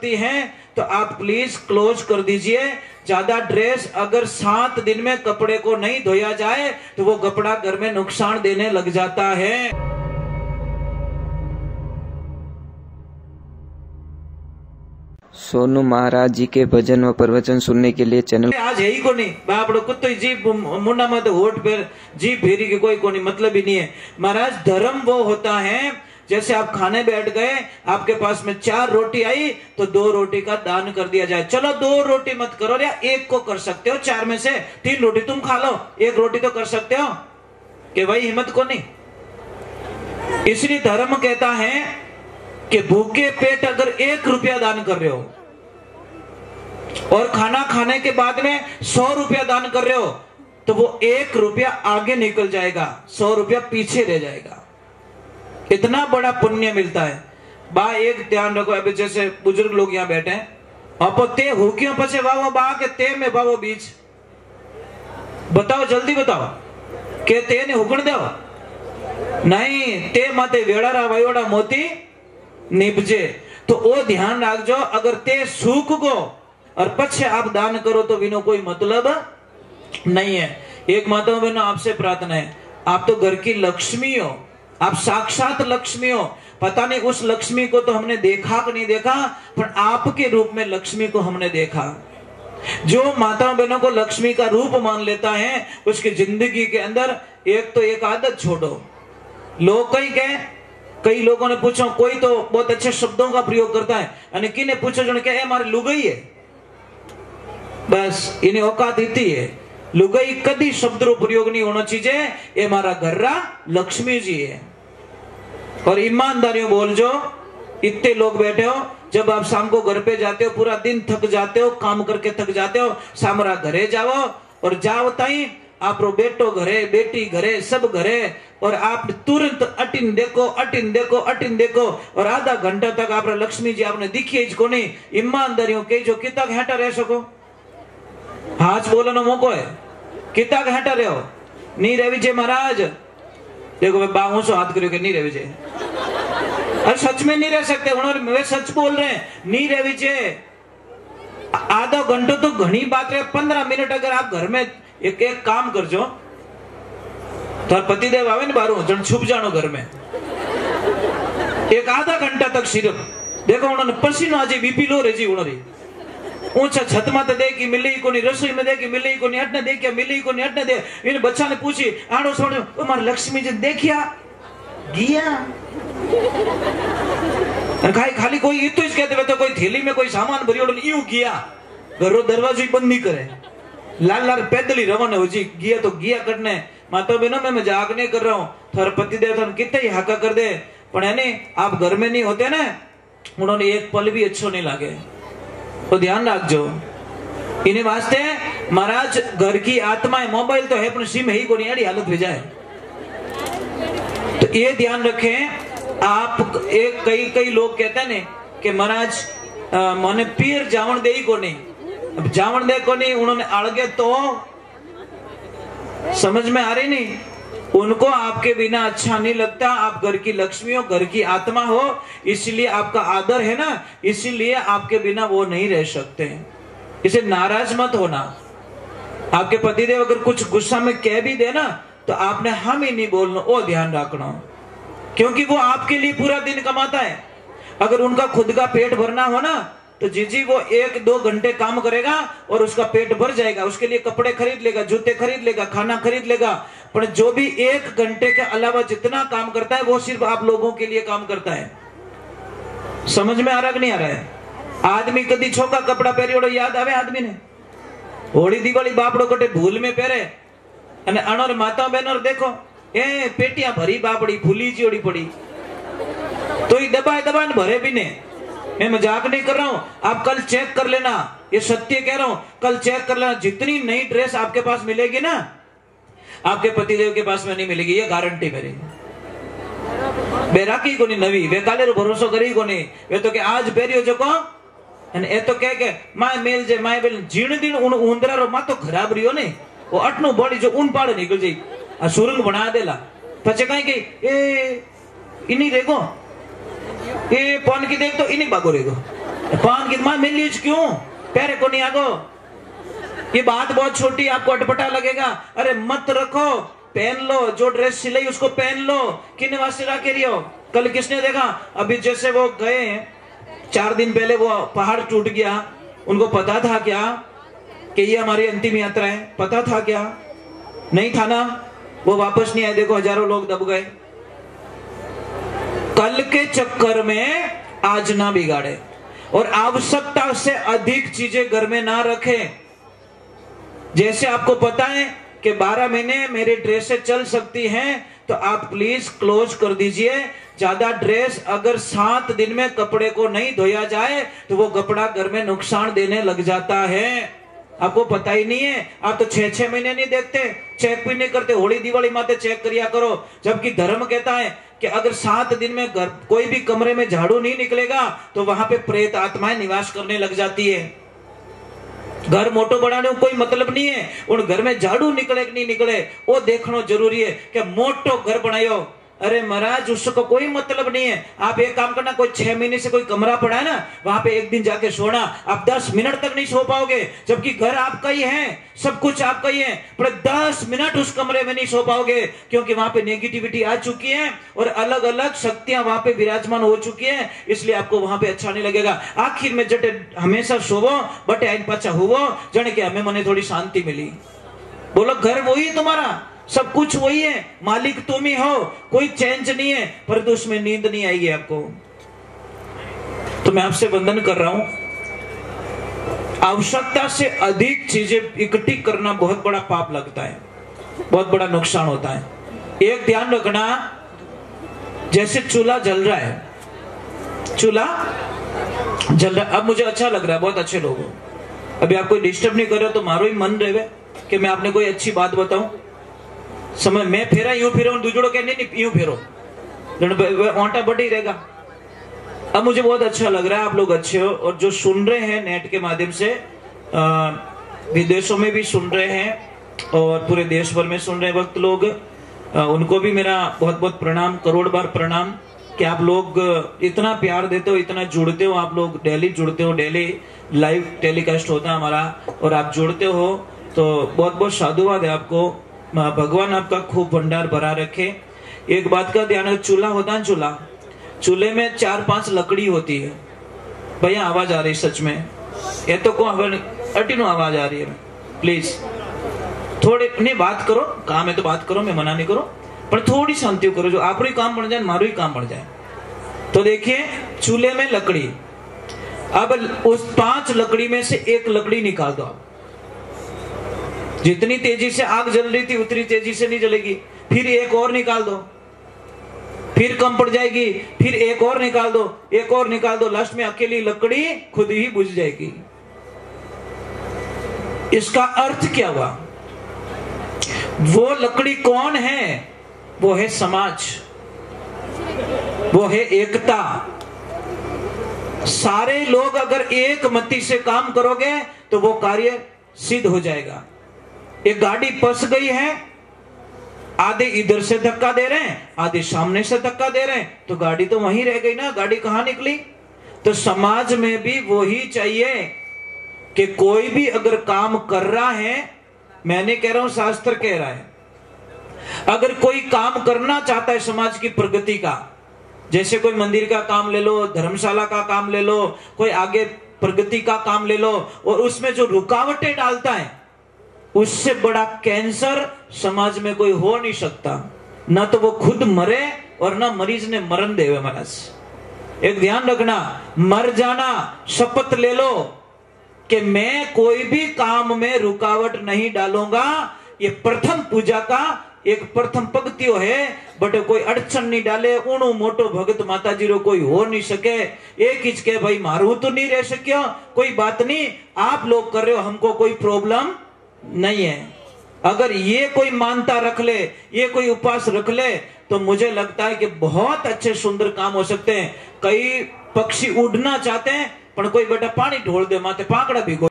सकती हैं तो आप प्लीज क्लोज कर दीजिए। ज्यादा ड्रेस अगर 7 दिन में कपड़े को नहीं धोया जाए तो वो कपड़ा घर में नुकसान देने लग जाता है। सोनू महाराज जी के भजन व प्रवचन सुनने के लिए चैनल आज है ही को नहीं बापड़ो कुत्तो जीप मुंडा मत होठ पर जीप फेरी के कोई को नहीं, मतलब ही नहीं है। महाराज धर्म वो होता है जैसे आप खाने बैठ गए, आपके पास में 4 रोटी आई तो 2 रोटी का दान कर दिया जाए। चलो 2 रोटी मत करो या 1 को कर सकते हो, 4 में से 3 रोटी तुम खा लो, 1 रोटी तो कर सकते हो कि भाई हिम्मत को नहीं। इसलिए धर्म कहता है कि भूखे पेट अगर 1 रुपया दान कर रहे हो और खाना खाने के बाद में 100 रुपया दान कर रहे हो तो वो 1 रुपया आगे निकल जाएगा, 100 रुपया पीछे रह जाएगा। इतना बड़ा पुण्य मिलता है। बा एक ध्यान रखो, अभी जैसे बुजुर्ग लोग यहाँ बैठे हैं, आप ते हुकियों पसे वावो बा के ते में वावो बीच, बताओ जल्दी बताओ के ते ने हुकण दो नहीं, ते माते वेड़ा वायोड़ा मोती निपजे। तो वो ध्यान रखजो, अगर ते सूख गो और पछे आप दान करो तो विनो कोई मतलब नहीं है। एक माता बहनों आपसे प्रार्थना है, आप तो घर की लक्ष्मी हो, आप साक्षात लक्ष्मी हो। पता नहीं उस लक्ष्मी को तो हमने देखा कि नहीं देखा, पर आपके रूप में लक्ष्मी को हमने देखा। जो माताओं बहनों को लक्ष्मी का रूप मान लेता है उसकी जिंदगी के अंदर एक आदत छोड़ो। लोग कई लोगों ने पूछो, कोई तो बहुत अच्छे शब्दों का प्रयोग करता है, यानी किने पूछो जो क्या हमारी लुगाई है, बस इन्हें औकात इतनी है। लुगाई कभी शब्द रो प्रयोग नहीं होना चाहिए, ये हमारा घर्रा लक्ष्मी जी है। और ईमानदारियों बोल जो, इतने लोग बैठे हो, जब आप शाम को घर पे जाते हो, पूरा दिन थक जाते हो, काम करके थक जाते हो, सामरा घरे जाओ और जाओ ताई आप रो बेटो घरे, बेटी घरे, सब घरे, और आप तुरंत अटिन देखो और आधा घंटा तक आप लक्ष्मी जी आपने दिखिए को नहीं। ईमानदारियों के जो कितना घंटा रह सको, हाथ बोलने का मौको है, कितना घंटा रहे हो नहीं रह विजय महाराज। देखो मैं बाहू से हाथ करियो कि नहीं रह विजय, अरे सच में नहीं रह सकते, उन्होंने वे सच बोल रहे हैं, नहीं रह विजय। आधा घंटा तो घनी बात रहे, 15 मिनट अगर आप घर में एक काम कर जो, तो पतिदेव आवे न बारू जन छुप जानो घर में, एक आधा घंटा तक सिर्फ देखो उन्होंने पसीनो आज बीपी लो रही उन्होंने ऊंचा छत माते दे की मिली को नहीं, रसोई में दे की मिली को नहीं, हटने दे क्या मिली को नहीं, हटने दे। इन बच्चा ने पूछी आड़ो सोड़ो तुम्हारी लक्ष्मी जी देखिया गिया खाली कोई इतो ही कहते तो कोई थैली में कोई सामान भरियोड़ यूं किया, घरों दरवाजे बंद नहीं करे, लाल लाल पैदल ही रवाना हो जी, गिया तो गिया करने। माता बहनों मैं मजाक नहीं कर रहा हूँ, थारे पतिदेव थाने कितने ही हाका कर दे, पर है नहीं आप घर में नहीं होते ना, उन्होंने एक पल भी अच्छो नहीं लागे, तो ध्यान रखजो। इन्हें वास्ते महाराज घर की आत्मा है, मोबाइल तो है पर सिम है ही को नहीं, हालत भेजा है। तो ये ध्यान रखें आप। एक कई लोग कहते हैं ने कि महाराज मैंने पीर जावन दे ही को नहीं, अब जावन दे को नहीं, उन्होंने अड़गे तो समझ में आ रही नहीं, उनको आपके बिना अच्छा नहीं लगता। आप घर की लक्ष्मी हो, घर की आत्मा हो, इसलिए आपका आदर है ना, इसीलिए आपके बिना वो नहीं रह सकते। इसे नाराज मत होना। आपके पतिदेव अगर कुछ गुस्सा में कह भी देना तो आपने हम ही नहीं बोलना, वो ध्यान रखना, क्योंकि वो आपके लिए पूरा दिन कमाता है। अगर उनका खुद का पेट भरना हो ना तो जी वो 1-2 घंटे काम करेगा और उसका पेट भर जाएगा, उसके लिए कपड़े खरीद लेगा, जूते खरीद लेगा, खाना खरीद लेगा। पर जो भी 1 घंटे के अलावा जितना काम करता है वो सिर्फ आप लोगों के लिए काम करता है। समझ में आ रहा कि नहीं आ रहा है? आदमी कदी छोका कपड़ा पहरियोड़ो याद आवे आदमी ने, होली दिवाली बापड़ो कटे भूल में पहरे, अने अणोर माता बहनोर देखो ए पेटियां भरी बापड़ी फूली चियोड़ी पड़ी, तो ये दबा भरे भी ने। मैं मजाक नहीं कर रहा हूं, आप कल चेक कर लेना, ये सत्य कह रहा हूं, कल चेक कर लेना, जितनी नई ड्रेस आपके पास मिलेगी ना, आपके पतिदेव के पास में नहीं मिलेगी, ये गारंटी मेरी। बेराकी को नहीं नवी, वे काले रो भरोसा करी को नहीं, वे तो के आज पेरियो जो को अने ए तो कह के माय मेल जे माय बेल जीण दिन उन उंदरा रो मा तो खराब रियो ने, वो अटनो बॉडी जो उन पाड़ निकल जाई, आ सुरंग बना देला, पछे कहीं के ए इनी रेगो ए पौन की देख तो इनी बागो रेगो, कौन की मां मिल लीज क्यों पैरे को नहीं आगो, ये बात बहुत छोटी, आपको अटपटा लगेगा। अरे मत रखो, पहन लो, जो ड्रेस सिलाई उसको पहन लो। किन वास्ते सिला के रही हो? कल किसने देखा? अभी जैसे वो गए 4 दिन पहले, वो पहाड़ टूट गया, उनको पता था क्या कि ये हमारी अंतिम यात्रा है? पता था क्या? नहीं था ना। वो वापस नहीं आए, देखो हजारों लोग दब गए। कल के चक्कर में आज ना बिगाड़े, और आवश्यकता से अधिक चीजें घर में ना रखें। जैसे आपको पता है कि 12 महीने मेरी ड्रेसें चल सकती हैं, तो आप प्लीज क्लोज कर दीजिए। ज्यादा ड्रेस अगर 7 दिन में कपड़े को नहीं धोया जाए तो वो कपड़ा घर में नुकसान देने लग जाता है। आपको पता ही नहीं है, आप तो 6-6 महीने नहीं देखते, चेक भी नहीं करते। होली दिवाली माते चेक करिया करो, जबकि धर्म कहता है कि अगर 7 दिन में घर कोई भी कमरे में झाड़ू नहीं निकलेगा तो वहां पे प्रेत आत्माएं निवास करने लग जाती है। घर मोटो बढ़ाने को कोई मतलब नहीं है, उन घर में झाड़ू निकले कि नहीं निकले वो देखना जरूरी है कि मोटो घर बनायो। अरे महाराज उसको कोई मतलब नहीं है। आप एक काम करना, कोई 6 महीने से कोई कमरा पड़ा है ना, वहां पे एक दिन जाके सोना। आप 10 मिनट तक नहीं सो पाओगे, जबकि घर आपका ही है, सब कुछ आपका ही है, पर 10 मिनट उस कमरे में नहीं सो पाओगे, क्योंकि वहां पे नेगेटिविटी आ चुकी है और अलग अलग शक्तियां वहां पे विराजमान हो चुकी है, इसलिए आपको वहां पे अच्छा नहीं लगेगा। आखिर में जटे हमेशा सोवो बटे आइन पाचा हुवो, जाने कि हमें मने थोड़ी शांति मिली। बोलो घर वही है तुम्हारा, सब कुछ वही है, मालिक तुम ही हो, कोई चेंज नहीं है, परंतु उसमें नींद नहीं आई है आपको। तो मैं आपसे वंदन कर रहा हूं, आवश्यकता से अधिक चीजें इकट्ठी करना बहुत बड़ा पाप लगता है, बहुत बड़ा नुकसान होता है। एक ध्यान रखना, जैसे चूल्हा जल रहा है, चूल्हा जल रहा, अब मुझे अच्छा लग रहा है, बहुत अच्छे लोग हो, अभी आप कोई डिस्टर्ब नहीं कर रहे हो, तो मारो ही मन रहे कि मैं आपने कोई अच्छी बात बताऊं। समय मैं फेरा यूं फेरो, दूजड़ो के नहीं यूं फेरो, वांटा बट ही रहेगा। अब मुझे बहुत अच्छा लग रहा है, आप लोग अच्छे हो, और जो सुन रहे हैं नेट के माध्यम से, विदेशों में भी सुन रहे हैं और पूरे देश भर में सुन रहे वक्त लोग, उनको भी मेरा बहुत बहुत प्रणाम, करोड़ बार प्रणाम कि आप लोग इतना प्यार देते हो, इतना जुड़ते हो। आप लोग डेली जुड़ते हो, डेली लाइव टेलीकास्ट होता है हमारा, और आप जुड़ते हो, तो बहुत बहुत साधुवाद है आपको। भगवान आपका खूब भंडार भरा रखे। एक बात का ध्यान, चूल्हा होता है, चूल्हे में 4-5 लकड़ी होती है। भैया आवाज आ रही सच में, ये तो को अटीनो आवाज आ रही है, प्लीज थोड़े नहीं बात करो, काम है तो बात करो, मैं मना नहीं करो, पर थोड़ी शांति करो, जो आप ही काम बन जाए मारो ही काम बन जाए। तो देखिए चूल्हे में लकड़ी, अब उस 5 लकड़ी में से एक लकड़ी निकाल दो। जितनी तेजी से आग जल रही थी उतनी तेजी से नहीं जलेगी, फिर एक और निकाल दो, फिर कम पड़ जाएगी, फिर एक और निकाल दो, एक और निकाल दो, लास्ट में अकेली लकड़ी खुद ही बुझ जाएगी। इसका अर्थ क्या हुआ? वो लकड़ी कौन है? वो है समाज, वो है एकता। सारे लोग अगर एक मति से काम करोगे तो वो कार्य सिद्ध हो जाएगा। एक गाड़ी फंस गई है, आधे इधर से धक्का दे रहे हैं, आधे सामने से धक्का दे रहे हैं, तो गाड़ी तो वहीं रह गई ना, गाड़ी कहां निकली? तो समाज में भी वही चाहिए कि कोई भी अगर काम कर रहा है, मैं नहीं कह रहा हूं, शास्त्र कह रहा है, अगर कोई काम करना चाहता है समाज की प्रगति का, जैसे कोई मंदिर का काम ले लो, धर्मशाला का काम ले लो, कोई आगे प्रगति का काम ले लो, और उसमें जो रुकावटें डालता है, उससे बड़ा कैंसर समाज में कोई हो नहीं सकता। ना तो वो खुद मरे और ना मरीज ने मरण देवे। महाराज एक ध्यान रखना, मर जाना, शपथ ले लो कि मैं कोई भी काम में रुकावट नहीं डालूंगा। ये प्रथम पूजा का एक प्रथम पंक्तियों है, बट कोई अड़चन नहीं डाले, ऊणु मोटो भगत माता जी रो कोई हो नहीं सके। एक हिच के भाई मारू तो नहीं रह सक्यो, कोई बात नहीं, आप लोग कर रहे हो, हमको कोई प्रॉब्लम नहीं है। अगर ये कोई मानता रख ले, ये कोई उपास रख ले, तो मुझे लगता है कि बहुत अच्छे सुंदर काम हो सकते हैं। कई पक्षी उड़ना चाहते हैं, पर कोई बेटा पानी ढोल दे माथे पाकड़ा भिगो